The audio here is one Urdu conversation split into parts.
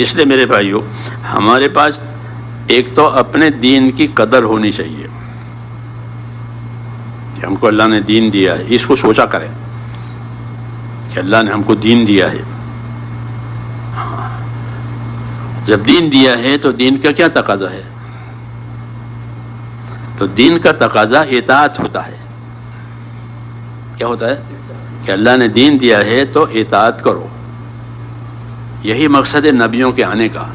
اس لیے میرے بھائیوں ہمارے پاس ایک تو اپنے دین کی قدر ہونی چاہیے کہ ہم کو اللہ نے دین دیا ہے، اس کو سوچا کریں کہ اللہ نے ہم کو دین دیا ہے. جب دین دیا ہے تو دین کا کیا تقاضا ہے؟ تو دین کا تقاضا اطاعت ہوتا ہے. کیا ہوتا ہے؟ کہ اللہ نے دین دیا ہے تو اطاعت کرو. یہی مقصد ہے نبیوں کے آنے کا.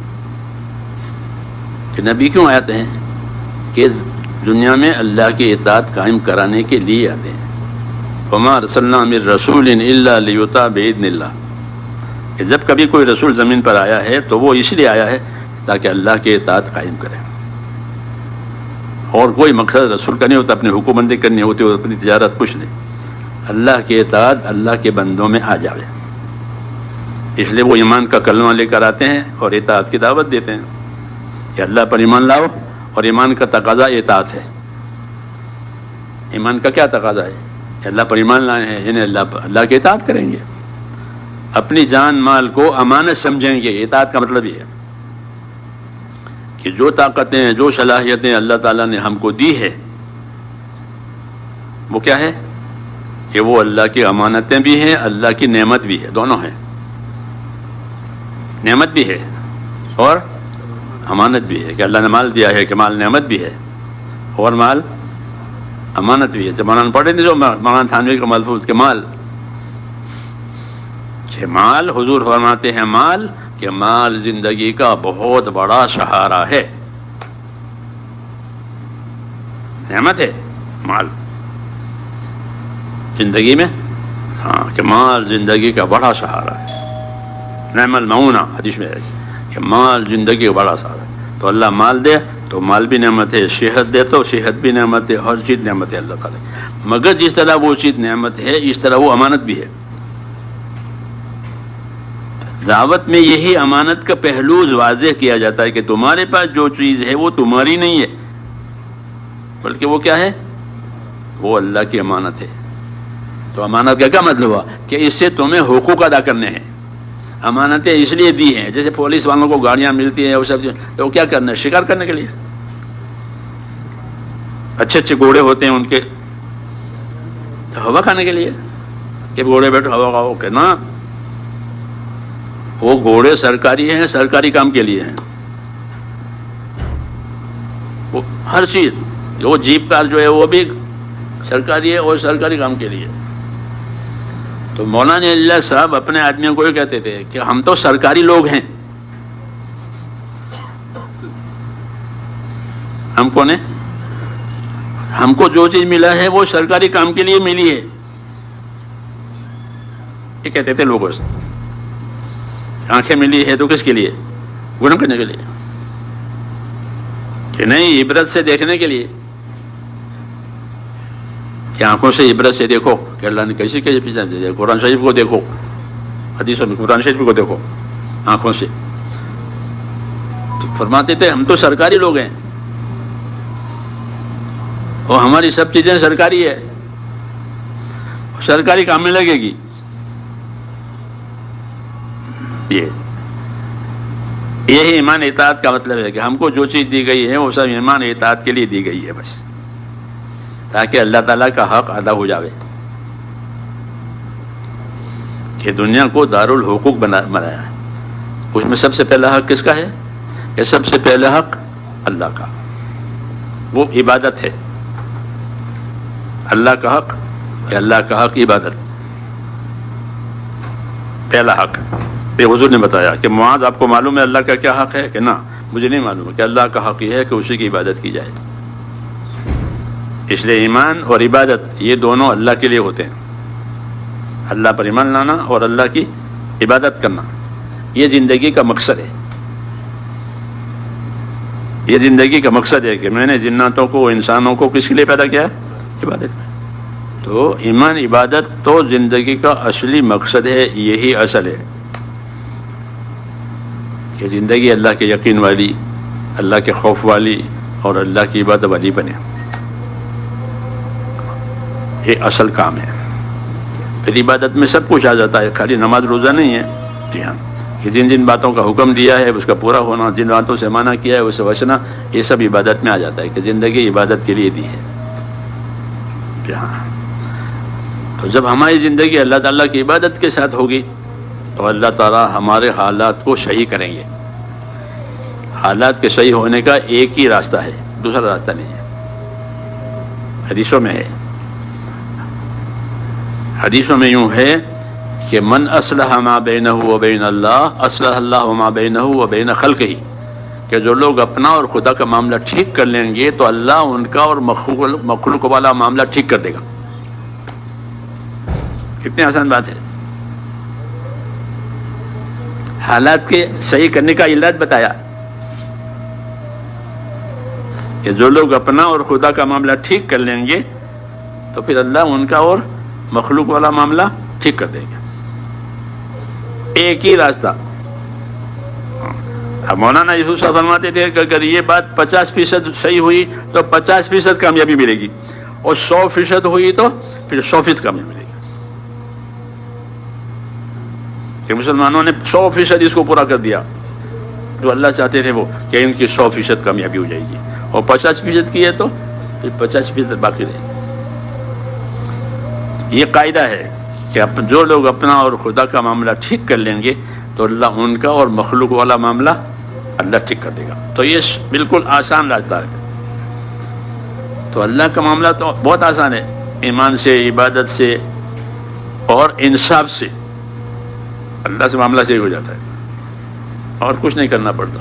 کہ نبی کیوں آتے ہیں؟ کہ دنیا میں اللہ کی اطاعت قائم کرانے کے لیے آتے ہیں. وما ارسلنا من رسول الا لیطاع باذن اللہ. کہ جب کبھی کوئی رسول زمین پر آیا ہے تو وہ اس لیے آیا ہے تاکہ اللہ کی اطاعت قائم کرے. اور کوئی مقصد رسول کا نہیں ہوتا اپنی حکومتیں کرنی ہوتی اور اپنی تجارت کچھ نہیں. اللہ کی اطاعت اللہ کے بندوں میں آ جاوے. اس لیے وہ ایمان کا کلمہ لے کر آتے ہیں اور اطاعت کی دعوت دیتے ہیں کہ اللہ پر ایمان لاؤ. اور ایمان کا تقاضا اطاعت ہے. ایمان کا کیا تقاضا ہے؟ کہ اللہ پر ایمان لائے ہیں یعنی اللہ کی اطاعت کریں گے، اپنی جان مال کو امانت سمجھیں گے. اطاعت کا مطلب یہ ہے کہ جو طاقتیں جو صلاحیتیں اللہ تعالیٰ نے ہم کو دی ہے وہ کیا ہے؟ کہ وہ اللہ کی امانتیں بھی ہیں، اللہ کی نعمت بھی ہے. دونوں ہیں، نعمت بھی ہے اور امانت بھی ہے. کہ اللہ نے مال دیا ہے کہ مال نعمت بھی ہے اور مال امانت بھی ہے. جب مولانا پڑھے تھے جو مولانا تھانوی کا ملفوظ کہ مال، کہ مال حضور فرماتے ہیں مال کہ مال زندگی کا بہت بڑا سہارا ہے. نعمت ہے مال زندگی میں، ہاں کہ مال زندگی کا بڑا سہارا ہے. نعم المعونہ حدیث میں ہے کہ مال زندگی کا بڑا سہارا ہے. تو اللہ مال دے تو مال بھی نعمت ہے، صحت دے تو صحت بھی نعمت ہے، ہر چیز نعمت ہے اللہ تعالیٰ. مگر جس طرح وہ چیز نعمت ہے اس طرح وہ امانت بھی ہے. دعوت میں یہی امانت کا پہلو واضح کیا جاتا ہے کہ تمہارے پاس جو چیز ہے وہ تمہاری نہیں ہے بلکہ وہ کیا ہے؟ وہ اللہ کی امانت ہے. تو امانت کا کیا مطلب ہوا؟ کہ اس سے تمہیں حقوق ادا کرنے ہیں. امانتیں اس لیے دی ہیں، جیسے پولیس والوں کو گاڑیاں ملتی ہیں وہ سب تو کیا کرنا ہے؟ شکار کرنے کے لیے. اچھے اچھے گھوڑے ہوتے ہیں ان کے ہوا کھانے کے لیے کہ گھوڑے بیٹھو ہوا کھاؤ کہ نا. وہ گھوڑے سرکاری ہیں، سرکاری کام کے لیے ہیں. وہ ہر چیز وہ جیپ کار جو ہے وہ بھی سرکاری ہے اور سرکاری کام کے لیے. تو مولانا اللہ صاحب اپنے آدمیوں کو یہ کہتے تھے کہ ہم تو سرکاری لوگ ہیں. ہم کون ہیں؟ ہم کو جو چیز ملا ہے وہ سرکاری کام کے لیے ملی ہے. یہ کہتے تھے لوگوں سے. آنکھیں ملی ہے تو کس کے لیے؟ گناہ کرنے کے لیے کہ نہیں، عبرت سے دیکھنے کے لیے. کہ آنکھوں سے عبرت سے دیکھو کہ اللہ نے کیسے کیسے پیچھے دے. قرآن شریف کو دیکھو، حدیثوں میں قرآن شریف کو دیکھو آنکھوں سے. تو فرماتے تھے ہم تو سرکاری لوگ ہیں اور ہماری سب چیزیں سرکاری ہے، سرکاری کام میں لگے گی. یہی ایمان اطاعت کا مطلب ہے کہ ہم کو جو چیز دی گئی ہے وہ سب ایمان اطاعت کے لیے دی گئی ہے بس، تاکہ اللہ تعالیٰ کا حق ادا ہو جاوے. کہ دنیا کو دارالحقوق بنایا ہے. اس میں سب سے پہلا حق کس کا ہے؟ کہ سب سے پہلا حق اللہ کا، وہ عبادت ہے. اللہ کا حق کہ اللہ کا حق عبادت پہلا حق. یہ حضور نے بتایا کہ معاذ آپ کو معلوم ہے اللہ کا کیا حق ہے؟ کہ نہ مجھے نہیں معلوم ہے. کہ اللہ کا حق یہ ہے کہ اسی کی عبادت کی جائے. اس لیے ایمان اور عبادت یہ دونوں اللہ کے لیے ہوتے ہیں. اللہ پر ایمان لانا اور اللہ کی عبادت کرنا یہ زندگی کا مقصد ہے. یہ زندگی کا مقصد ہے کہ میں نے جناتوں کو انسانوں کو کس کے لیے پیدا کیا ہے؟ عبادت. تو ایمان عبادت تو زندگی کا اصلی مقصد ہے. یہی اصل ہے کہ زندگی اللہ کے یقین والی، اللہ کے خوف والی اور اللہ کی عبادت والی بنے. یہ اصل کام ہے. پھر عبادت میں سب کچھ آ جاتا ہے، خالی نماز روزہ نہیں ہے. جی ہاں، کہ جن جن باتوں کا حکم دیا ہے اس کا پورا ہونا، جن باتوں سے منع کیا ہے اس سے بچنا، یہ سب عبادت میں آ جاتا ہے کہ زندگی عبادت کے لیے دی ہے۔ تو جب ہماری زندگی اللہ تعالیٰ کی عبادت کے ساتھ ہوگی تو اللہ تعالیٰ ہمارے حالات کو صحیح کریں گے۔ حالات کے صحیح ہونے کا ایک ہی راستہ ہے، دوسرا راستہ نہیں ہے۔ حدیثوں میں ہے، حدیثوں میں یوں ہے کہ من اصلح ما بینہ و بین اللہ اصلح اللہ ما بینہ و بین خلقہ، کہ جو لوگ اپنا اور خدا کا معاملہ ٹھیک کر لیں گے تو اللہ ان کا اور مخلوق والا معاملہ ٹھیک کر دے گا۔ کتنی آسان بات ہے۔ حالات کے صحیح کرنے کا علاج بتایا کہ جو لوگ اپنا اور خدا کا معاملہ ٹھیک کر لیں گے تو پھر اللہ ان کا اور مخلوق والا معاملہ ٹھیک کر دے گا۔ ایک ہی راستہ۔ اب مولانا یوسف صاحب فرماتے تھے کہ اگر یہ بات 50% صحیح ہوئی تو 50% کامیابی ملے گی، اور 100% ہوئی تو پھر 100% کامیابی ملے گی۔ کہ مسلمانوں نے 100% اس کو پورا کر دیا جو اللہ چاہتے تھے، وہ کہ ان کی 100% کامیابی ہو جائے گی، اور 50% کی ہے تو پھر 50% باقی رہے گی۔ یہ قاعدہ ہے کہ جو لوگ اپنا اور خدا کا معاملہ ٹھیک کر لیں گے تو اللہ ان کا اور مخلوق والا معاملہ اللہ ٹھیک کر دے گا۔ تو یہ بالکل آسان راستہ ہے۔ تو اللہ کا معاملہ تو بہت آسان ہے، ایمان سے، عبادت سے اور انصاف سے اللہ سے معاملہ صحیح ہو جاتا ہے، اور کچھ نہیں کرنا پڑتا۔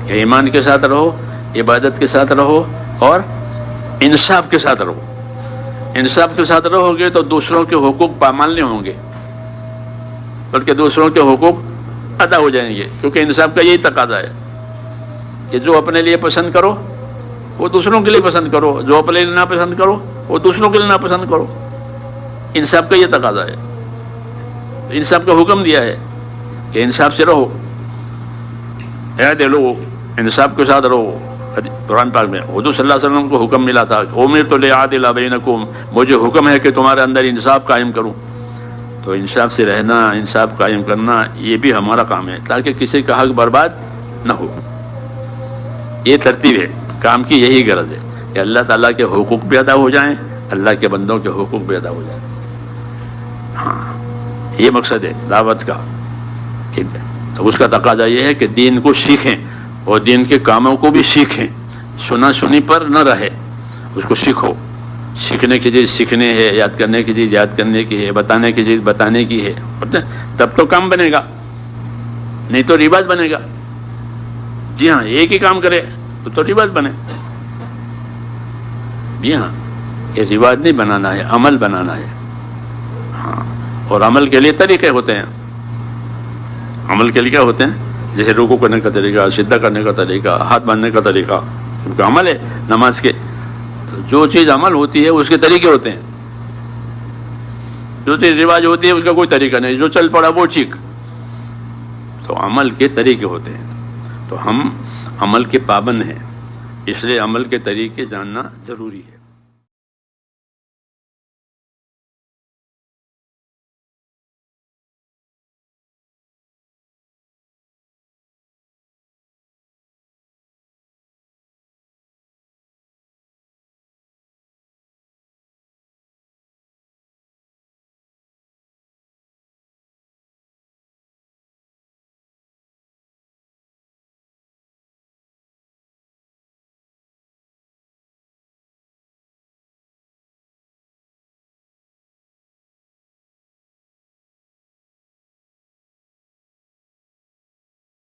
کہ ایمان کے ساتھ رہو، عبادت کے ساتھ رہو اور انصاف کے ساتھ رہو۔ انصاف کے ساتھ رہو گے تو دوسروں کے حقوق پامال نہیں ہوں گے، بلکہ دوسروں کے حقوق ادا ہو جائیں گے، کیونکہ انصاف کا یہی تقاضا ہے کہ جو اپنے لیے پسند کرو وہ دوسروں کے لیے پسند کرو، جو اپنے لیے ناپسند کرو وہ دوسروں کے لیے ناپسند کرو۔ انصاف کا یہ تقاضا ہے، انصاف کا حکم دیا ہے کہ انصاف سے رہو، اعدلوا، انصاف کے ساتھ رہو۔ قرآن پاک میں حضور صلی اللہ علیہ وسلم کو حکم ملا تھا، امرت لأعدل بینکم، مجھے حکم ہے کہ تمہارے اندر انصاف قائم کروں۔ تو انصاف سے رہنا، انصاف قائم کرنا، یہ بھی ہمارا کام ہے تاکہ کسی کا حق برباد نہ ہو۔ یہ ترتیب ہے کام کی، یہی غرض ہے کہ اللہ تعالیٰ کے حقوق بھی ادا ہو جائیں، اللہ کے بندوں کے حقوق بھی ادا ہو جائیں۔ ہاں، یہ مقصد ہے دعوت کا۔ ٹھیک ہے، تو اس کا تقاضا یہ ہے کہ دین کو سیکھیں اور دین کے کاموں کو بھی سیکھیں، سنا سنی پر نہ رہے، اس کو سیکھو۔ سیکھنے کی چیز سیکھنے ہے، یاد کرنے کی چیز یاد کرنے کی ہے، بتانے کی چیز بتانے کی ہے، تب تو کام بنے گا، نہیں تو رواج بنے گا۔ جی ہاں، ایک ہی کام کرے تو رواج بنے۔ جی ہاں، یہ رواج نہیں بنانا ہے، عمل بنانا ہے۔ ہاں، اور عمل کے لیے طریقے ہوتے ہیں۔ عمل کے لیے کیا ہوتے ہیں؟ جیسے رکوع کرنے کا طریقہ، سجدہ کرنے کا طریقہ، ہاتھ باندھنے کا طریقہ، کیونکہ عمل ہے نماز کے۔ جو چیز عمل ہوتی ہے اس کے طریقے ہوتے ہیں، جو چیز رواج ہوتی ہے اس کا کوئی طریقہ نہیں، جو چل پڑا وہ ٹھیک۔ تو عمل کے طریقے ہوتے ہیں، تو ہم عمل کے پابند ہیں، اس لیے عمل کے طریقے جاننا ضروری ہے۔